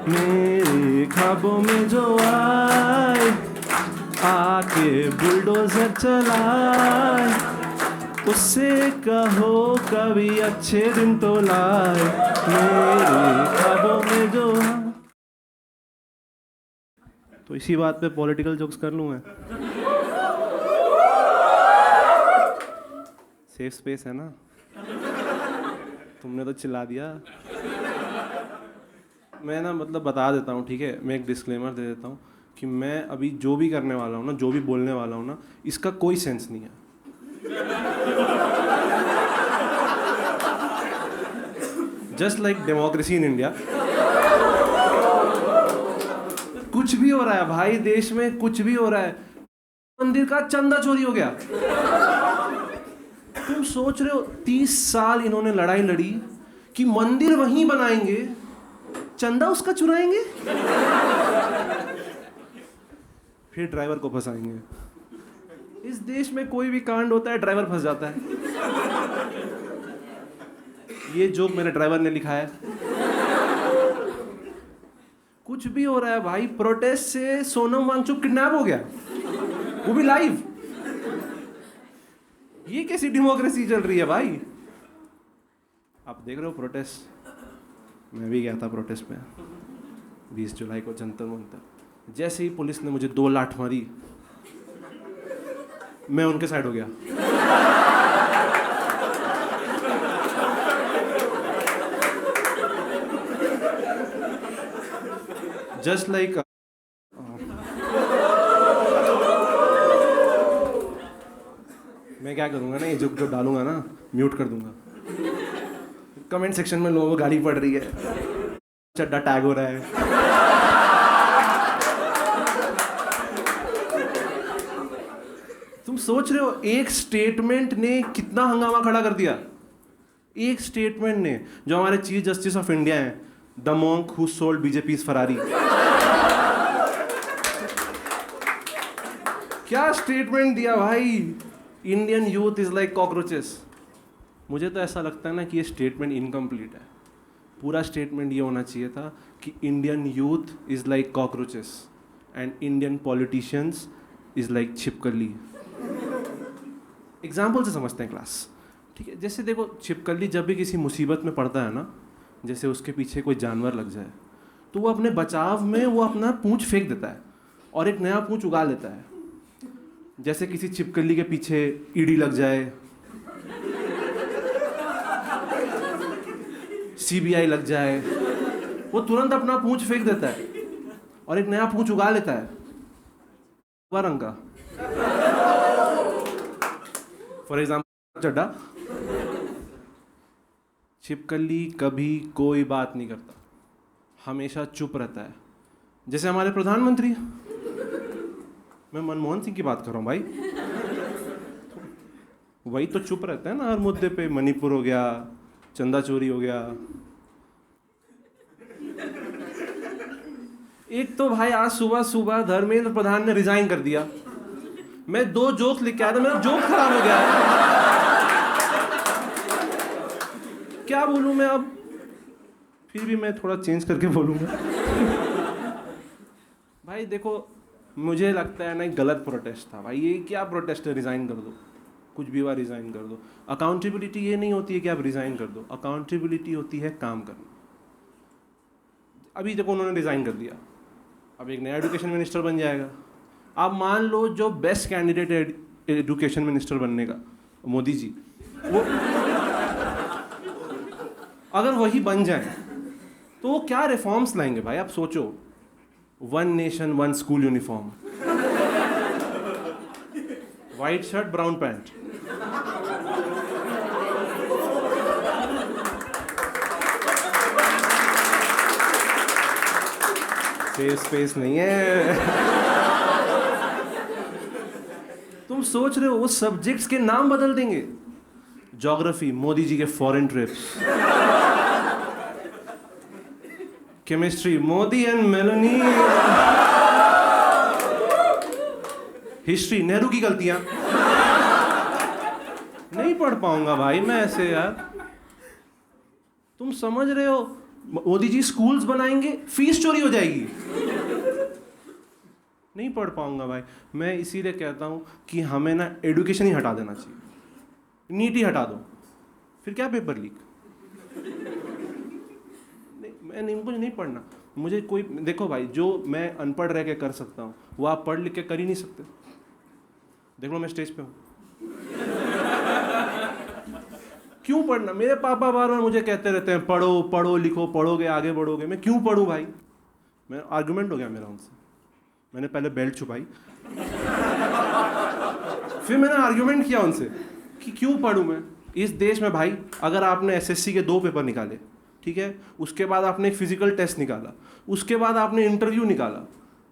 मेरे ख्वाबों में जो आए, आके बुलडोजर चलाए, उससे कहो कभी अच्छे दिन तो लाए, मेरे ख्वाबों में जो आए। तो इसी बात पे पॉलिटिकल जोक्स कर लूँ मैं। सेफ स्पेस है ना, तुमने तो चिल्ला दिया। मैं ना मतलब बता देता हूँ, ठीक है, मैं एक डिस्क्लेमर दे देता हूँ कि मैं अभी जो भी करने वाला हूँ ना, जो भी बोलने वाला हूँ ना, इसका कोई सेंस नहीं है। Just like democracy in India, कुछ भी हो रहा है भाई देश में, कुछ भी हो रहा है। मंदिर का चंदा चोरी हो गया। तुम सोच रहे हो 30 साल इन्होंने लड़ाई लड़ी कि मंदिर वहीं बनाएंगे, चंदा उसका चुराएंगे, फिर ड्राइवर को फंसाएंगे। इस देश में कोई भी कांड होता है, ड्राइवर फंस जाता है। ये जोक मेरे ड्राइवर ने लिखा है। कुछ भी हो रहा है भाई, प्रोटेस्ट से सोनम वांगचुक किडनैप हो गया, वो भी लाइव। ये कैसी डेमोक्रेसी चल रही है भाई? आप देख रहे हो प्रोटेस्ट, मैं भी गया था प्रोटेस्ट में 20 जुलाई को जंतर मंतर। जैसे ही पुलिस ने मुझे 2 लाठ मारी, मैं उनके साइड हो गया। जस्ट लाइक मैं क्या करूंगा ना, ये जो डालूंगा ना, म्यूट कर दूंगा। कमेंट सेक्शन में लोगों को गाली पड़ रही है, चड्डा टैग हो रहा है। तुम सोच रहे हो एक स्टेटमेंट ने कितना हंगामा खड़ा कर दिया? एक स्टेटमेंट ने, जो हमारे चीफ जस्टिस ऑफ इंडिया हैं, the monk who sold BJP's Ferrari. क्या स्टेटमेंट दिया भाई, Indian youth is like cockroaches. मुझे तो ऐसा लगता है ना कि ये स्टेटमेंट इनकम्प्लीट है। पूरा स्टेटमेंट ये होना चाहिए था कि Indian youth is like cockroaches and Indian politicians is like छिपकली। एग्जाम्पल से समझते हैं क्लास, ठीक है। जैसे देखो, छिपकली जब भी किसी मुसीबत में पड़ता है ना, जैसे उसके पीछे कोई जानवर लग जाए, तो वो अपने बचाव में वो अपना पूंछ फेंक देता है और एक नया पूंछ उगा लेता है। जैसे किसी छिपकली के पीछे ईडी लग जाए, सीबीआई लग जाए, वो तुरंत अपना पूंछ फेंक देता है और एक नया पूंछ उगा लेता है, रंग का। फॉर एग्जाम्पल चड्डा। छिपकली कभी कोई बात नहीं करता, हमेशा चुप रहता है। जैसे हमारे प्रधानमंत्री, मैं मनमोहन सिंह की बात कर रहा हूँ भाई, वही तो चुप रहता है ना हर मुद्दे पे। मणिपुर हो गया, चंदा चोरी हो गया। एक तो भाई आज सुबह सुबह धर्मेंद्र प्रधान ने रिजाइन कर दिया। मैं 2 जोक्स लिख के आया था, मेरा जोक खराब हो गया है। क्या बोलूं मैं अब, फिर भी मैं थोड़ा चेंज करके बोलूंगा। भाई देखो, मुझे लगता है ना गलत प्रोटेस्ट था भाई। ये क्या प्रोटेस्ट है, रिजाइन कर दो, कुछ भी बार रिजाइन कर दो। अकाउंटेबिलिटी ये नहीं होती है कि आप रिजाइन कर दो, अकाउंटेबिलिटी होती है काम करना। अभी देखो उन्होंने रिजाइन कर दिया, अब एक नया एजुकेशन मिनिस्टर बन जाएगा। आप मान लो जो बेस्ट कैंडिडेट है एजुकेशन मिनिस्टर बनने का, मोदी जी, वो अगर वही बन जाए तो वो क्या रिफॉर्म्स लाएंगे भाई? आप सोचो, 1 nation 1 school uniform, white shirt brown pant, safe space नहीं है। तुम सोच रहे हो वो सब्जेक्ट्स के नाम बदल देंगे? ज्योग्राफी, मोदी जी के foreign trips. Chemistry, Modi and Melanie. History, Nehru की गलतियां। नहीं पढ़ पाऊंगा भाई मैं ऐसे यार। तुम समझ रहे हो, मोदी जी स्कूल्स बनाएंगे, फीस चोरी हो जाएगी। नहीं पढ़ पाऊंगा भाई। मैं इसीलिए कहता हूँ कि हमें ना एडुकेशन ही हटा देना चाहिए, नीट ही हटा दो, फिर क्या पेपर लीक। नहीं, मैं नहीं, मुझे नहीं पढ़ना। मुझे कोई, देखो भाई, जो मैं अनपढ़ रह के कर सकता हूँ वो आप पढ़ लिख के कर ही नहीं सकते। देख लो मैं स्टेज पे हूँ। क्यों पढ़ना? मेरे पापा बार बार मुझे कहते रहते हैं पढ़ो पढ़ो लिखो, पढ़ोगे आगे बढ़ोगे। मैं क्यों पढ़ूँ भाई? मैं आर्गुमेंट हो गया मेरा उनसे। मैंने पहले बेल्ट छुपाई, फिर मैंने आर्गुमेंट किया उनसे कि क्यों पढ़ूँ मैं इस देश में। भाई अगर आपने एसएससी के 2 पेपर निकाले, ठीक है, उसके बाद आपने एक फिजिकल टेस्ट निकाला, उसके बाद आपने इंटरव्यू निकाला,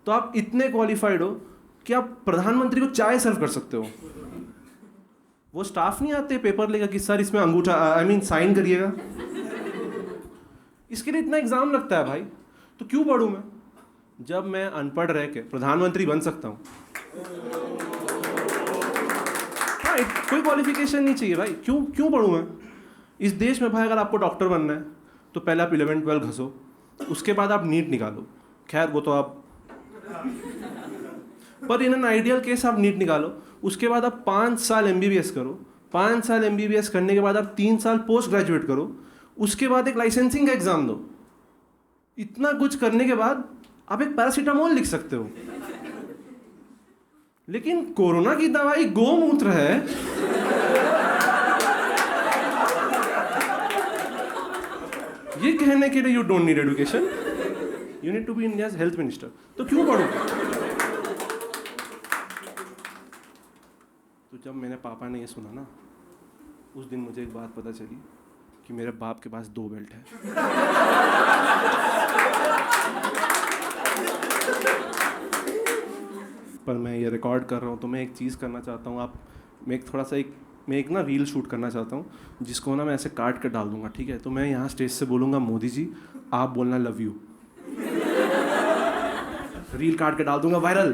तो आप इतने क्वालिफाइड हो कि आप प्रधानमंत्री को चाय सर्व कर सकते हो। वो स्टाफ नहीं आते पेपर लेगा कि सर इसमें अंगूठा साइन करिएगा। इसके लिए इतना एग्जाम लगता है भाई, तो क्यों पढ़ूं मैं जब मैं अनपढ़ रह के प्रधानमंत्री बन सकता हूं। हाँ, कोई क्वालिफिकेशन नहीं चाहिए भाई। क्यों क्यों पढ़ूं मैं इस देश में? भाई अगर आपको डॉक्टर बनना है तो पहले आप 11-12 घसो, उसके बाद आप नीट निकालो। खैर वो तो आप, पर इन एन आइडियल केस आप नीट निकालो, उसके बाद आप 5 साल MBBS करो, 5 साल MBBS करने के बाद आप 3 साल पोस्ट ग्रेजुएट करो, उसके बाद एक लाइसेंसिंग का एग्जाम दो। इतना कुछ करने के बाद आप एक पैरासीटामोल लिख सकते हो। लेकिन कोरोना की दवाई गोमूत्र है। ये कहने के लिए you don't need education, you need to be India's health minister. तो क्यों पढ़ो? तो जब मेरे पापा ने ये सुना ना, उस दिन मुझे एक बात पता चली कि मेरे बाप के पास 2 बेल्ट है। पर मैं ये रिकॉर्ड कर रहा हूँ तो मैं एक चीज़ करना चाहता हूँ। मैं एक ना रील शूट करना चाहता हूँ जिसको ना मैं ऐसे काट कर डाल दूंगा, ठीक है? तो मैं यहाँ स्टेज से बोलूँगा मोदी जी आप बोलना लव यू। रील काट के डाल दूंगा, वायरल।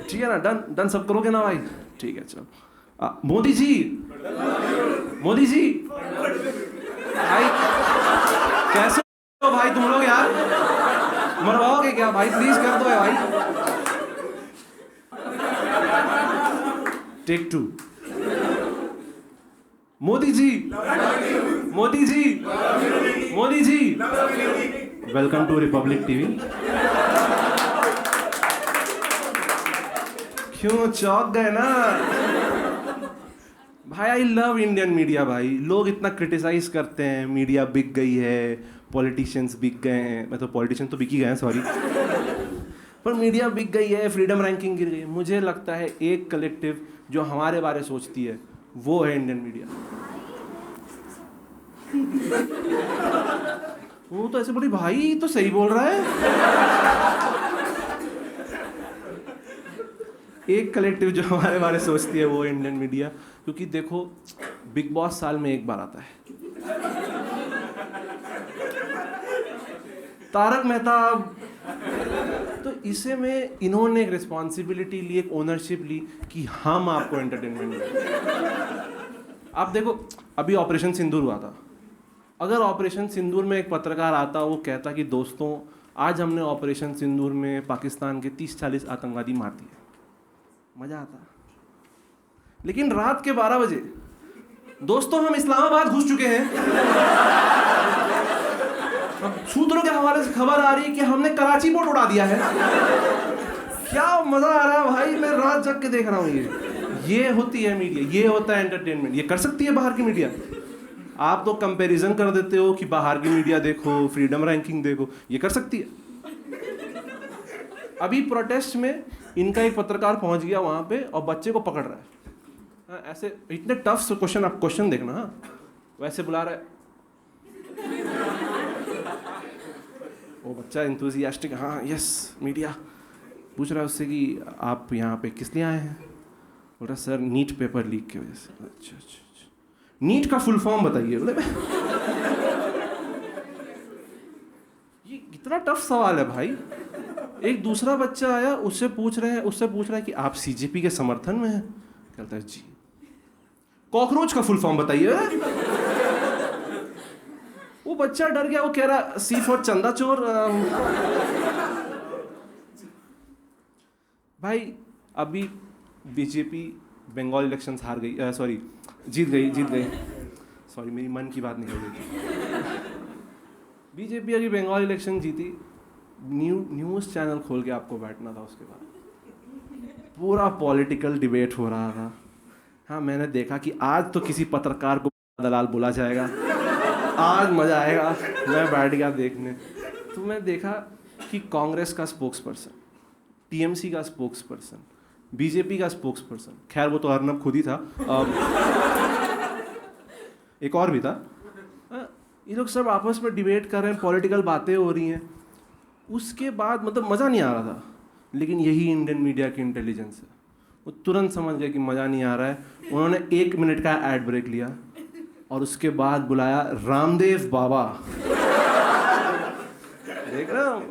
ठीक है ना? डन डन सब करोगे ना भाई? ठीक है चलो। मोदी जी, मोदी जी भाई कैसे हो भाई तुम लोग यार? मरवाओगे क्या भाई? प्लीज कर दो भाई। Take 2। Modi ji, Modi ji, Modi ji, welcome to Republic TV. क्यों चौंक गए ना भाई? आई लव इंडियन मीडिया भाई। लोग इतना क्रिटिसाइज करते हैं मीडिया बिक गई है, पॉलिटिशियंस बिक गए हैं। मैं तो पॉलिटिशियन तो बिक ही गए हैं, सॉरी। पर मीडिया बिक गई है, फ्रीडम रैंकिंग गिर गई है। मुझे लगता है एक कलेक्टिव जो हमारे बारे सोचती है वो है इंडियन मीडिया। वो तो ऐसे बोली भाई तो सही बोल रहा है। एक कलेक्टिव जो हमारे बारे सोचती है वो इंडियन मीडिया। क्योंकि देखो बिग बॉस साल में एक बार आता है, तारक मेहता। तो इसे में इन्होंने एक रिस्पॉन्सिबिलिटी ली, एक ओनरशिप ली कि हम आपको एंटरटेनमेंट दें। आप देखो अभी ऑपरेशन सिंदूर हुआ था। अगर ऑपरेशन सिंदूर में एक पत्रकार आता, वो कहता कि दोस्तों आज हमने ऑपरेशन सिंदूर में पाकिस्तान के 30-40 आतंकवादी मार दिए, मजा आता। लेकिन रात के 12 बजे दोस्तों हम इस्लामाबाद घुस चुके हैं, अब सूत्रों के हवाले से खबर आ रही है कि हमने कराची पोर्ट उड़ा दिया है। क्या मजा आ रहा है भाई, मैं रात जग के देख रहा हूँ। ये होती है मीडिया, ये होता है एंटरटेनमेंट। ये कर सकती है बाहर की मीडिया। आप तो कंपैरिजन कर देते हो कि बाहर की मीडिया देखो, फ्रीडम रैंकिंग देखो, ये कर सकती है। अभी प्रोटेस्ट में इनका एक पत्रकार पहुंच गया वहां पे और बच्चे को पकड़ रहा है। ऐसे इतने टफ क्वेश्चन, आप क्वेश्चन देखना। हाँ वैसे बुला रहा है वो बच्चा एंथुसियास्टिक, हाँ यस मीडिया। पूछ रहा है उससे कि आप यहाँ पे किस लिए आए हैं? बोल रहा सर नीट पेपर लीक की वजह से। अच्छा अच्छा, नीट का फुल फॉर्म बताइए। बोले ये इतना टफ सवाल है भाई। एक दूसरा बच्चा आया, उससे पूछ रहा है कि आप सीजेपी के समर्थन में हैं? कहता है जी। कॉकरोच का फुल फॉर्म बताइए। वो बच्चा डर गया, वो कह रहा सी फॉर चंदा चोर। भाई अभी बीजेपी बंगाल इलेक्शंस हार गई, जीत गई। सॉरी, मेरी मन की बात निकल गई थी। बीजेपी अभी बंगाल इलेक्शन जीती, न्यूज़ चैनल खोल के आपको बैठना था। उसके बाद पूरा पॉलिटिकल डिबेट हो रहा था। हाँ, मैंने देखा कि आज तो किसी पत्रकार को दलाल बोला जाएगा, आज मज़ा आएगा। मैं बैठ गया देखने, तो मैं देखा कि कांग्रेस का स्पोक्स पर्सन, टीएमसी का स्पोक्स पर्सन, बीजेपी का स्पोक्स पर्सन, खैर वो तो अर्नब खुद ही था, एक और भी था, ये लोग सब आपस में डिबेट कर रहे हैं, पॉलिटिकल बातें हो रही हैं। उसके बाद मतलब मज़ा नहीं आ रहा था, लेकिन यही इंडियन मीडिया की इंटेलिजेंस है। वो तुरंत समझ गए कि मज़ा नहीं आ रहा है। उन्होंने 1 मिनट का एड ब्रेक लिया और उसके बाद बुलाया रामदेव बाबा। देख रहे हो,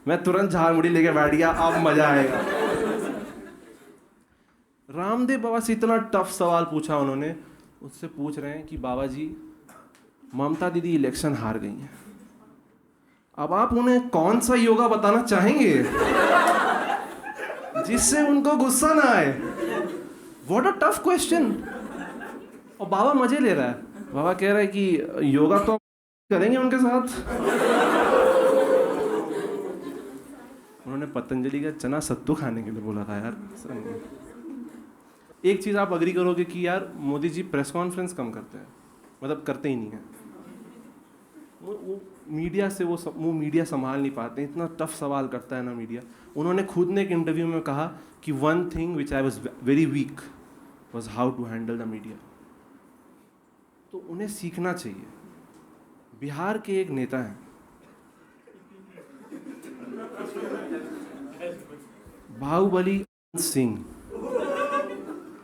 मैं तुरंत झाड़मुड़ी लेके बैठ गया, अब मज़ा आएगा। रामदेव बाबा से इतना टफ सवाल पूछा उन्होंने। उससे पूछ रहे हैं कि बाबा जी, ममता दीदी इलेक्शन हार गई हैं, अब आप उन्हें कौन सा योगा बताना चाहेंगे जिससे उनको गुस्सा ना आए? What a tough question. और बाबा मजे ले रहा है। बाबा कह रहा है कि योगा तो करेंगे उनके साथ। उन्होंने पतंजलि का चना सत्तू खाने के लिए बोला था यार। एक चीज़ आप अग्री करोगे कि यार मोदी जी प्रेस कॉन्फ्रेंस कम करते हैं, मतलब करते ही नहीं हैं। वो मीडिया से वो मीडिया संभाल नहीं पाते, इतना टफ सवाल करता है ना मीडिया। उन्होंने खुद ने एक इंटरव्यू में कहा कि one thing which I was very weak was how to handle the media. तो उन्हें सीखना चाहिए। बिहार के एक नेता हैं, बाहुबली सिंह,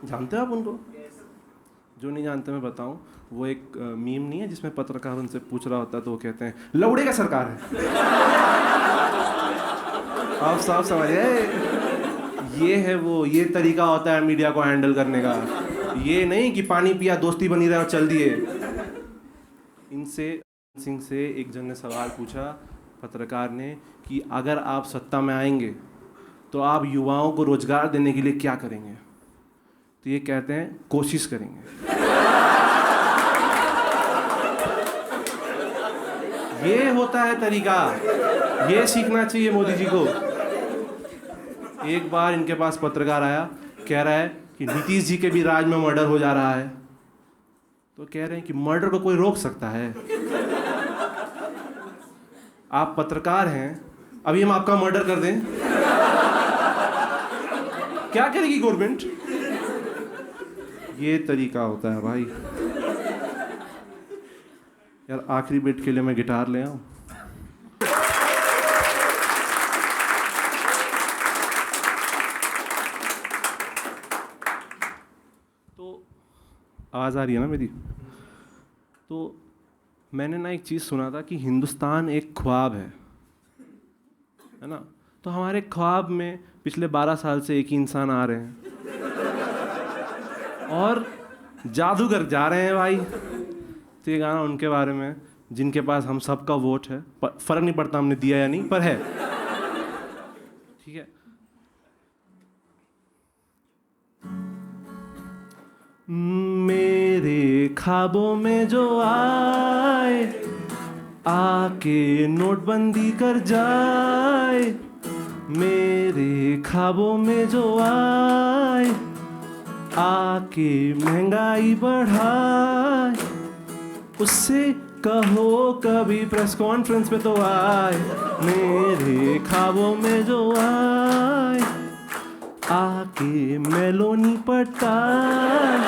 जानते हो आप उनको? जो नहीं जानते मैं बताऊं, वो एक मीम नहीं है जिसमें पत्रकार उनसे पूछ रहा होता है तो वो कहते हैं लौड़े का सरकार है। आप साफ समझिए, ये है वो, ये तरीका होता है मीडिया को हैंडल करने का। ये नहीं कि पानी पिया, दोस्ती बनी रहे और चल दिए। इनसे सिंह से एक जन ने सवाल पूछा, पत्रकार ने, कि अगर आप सत्ता में आएंगे तो आप युवाओं को रोजगार देने के लिए क्या करेंगे? तो ये कहते हैं कोशिश करेंगे। ये होता है तरीका, ये सीखना चाहिए मोदी जी को। एक बार इनके पास पत्रकार आया, कह रहा है कि नीतीश जी के भी राज में मर्डर हो जा रहा है। तो कह रहे हैं कि मर्डर को कोई रोक सकता है? आप पत्रकार हैं, अभी हम आपका मर्डर कर दें, क्या करेगी गवर्नमेंट? ये तरीका होता है भाई। यार आखिरी बिट के लिए मैं गिटार ले आऊं? तो आवाज़ आ रही है ना मेरी? तो मैंने ना एक चीज़ सुना था कि हिंदुस्तान एक ख्वाब है ना? तो हमारे ख्वाब में पिछले 12 साल से एक ही इंसान आ रहे हैं और जादूगर जा रहे हैं भाई। तो ये गाना उनके बारे में, जिनके पास हम सबका वोट है, फर्क नहीं पड़ता हमने दिया या नहीं, पर है, ठीक है। मेरे ख्वाबों में जो आए, आके नोटबंदी कर जाए। मेरे ख्वाबों में जो आए, आके महंगाई बढ़ाए। उससे कहो कभी प्रेस कॉन्फ्रेंस पे तो आए। मेरे ख्वाबों में जो आए, आके मेलोनी पटाए।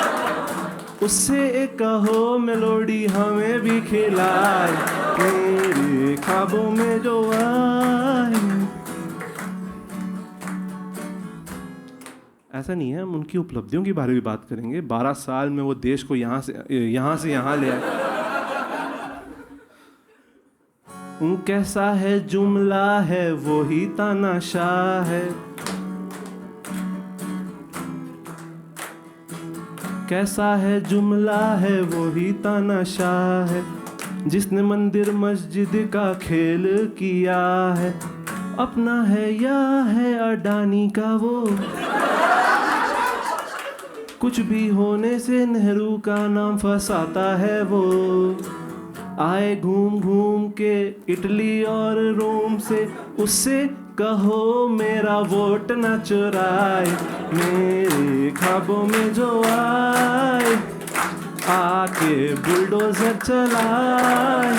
उससे कहो मेलोडी हमें भी खिलाए। मेरे ख्वाबों में जो आए। ऐसा नहीं है, हम उनकी उपलब्धियों के बारे में बात करेंगे। 12 साल में वो देश को यहाँ से यहाँ ले आए। कैसा है जुमला है वही तानाशाह है। कैसा है जुमला है वही तानाशाह है। जिसने मंदिर मस्जिद का खेल किया है, अपना है या है अडानी का वो। कुछ भी होने से नेहरू का नाम फंसाता है वो। आए घूम घूम के इटली और रोम से, उससे कहो मेरा वोट न चुराए। मेरे ख्वाबों में जो आए, आके बुलडोजर चलाए,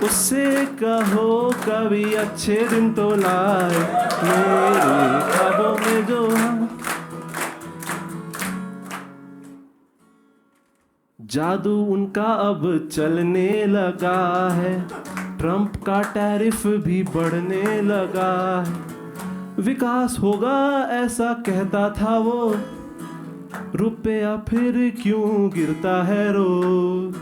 उससे कहो कभी अच्छे दिन तो लाए। मेरे ख्वाबों में जो जादू उनका अब चलने लगा है, ट्रम्प का टैरिफ भी बढ़ने लगा है। विकास होगा ऐसा कहता था वो, रुपया फिर क्यों गिरता है रोज।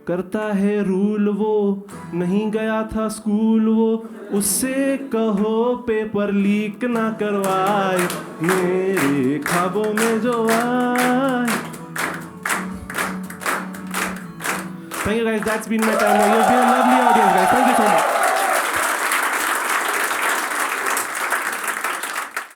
करता है रूल वो, नहीं गया था स्कूल वो, उससे कहो पेपर लीक ना करवाए। मेरे ख्वाबों में जो आए। Thank you guys, that's been my time. You've been a lovely audience guys, thank you so much.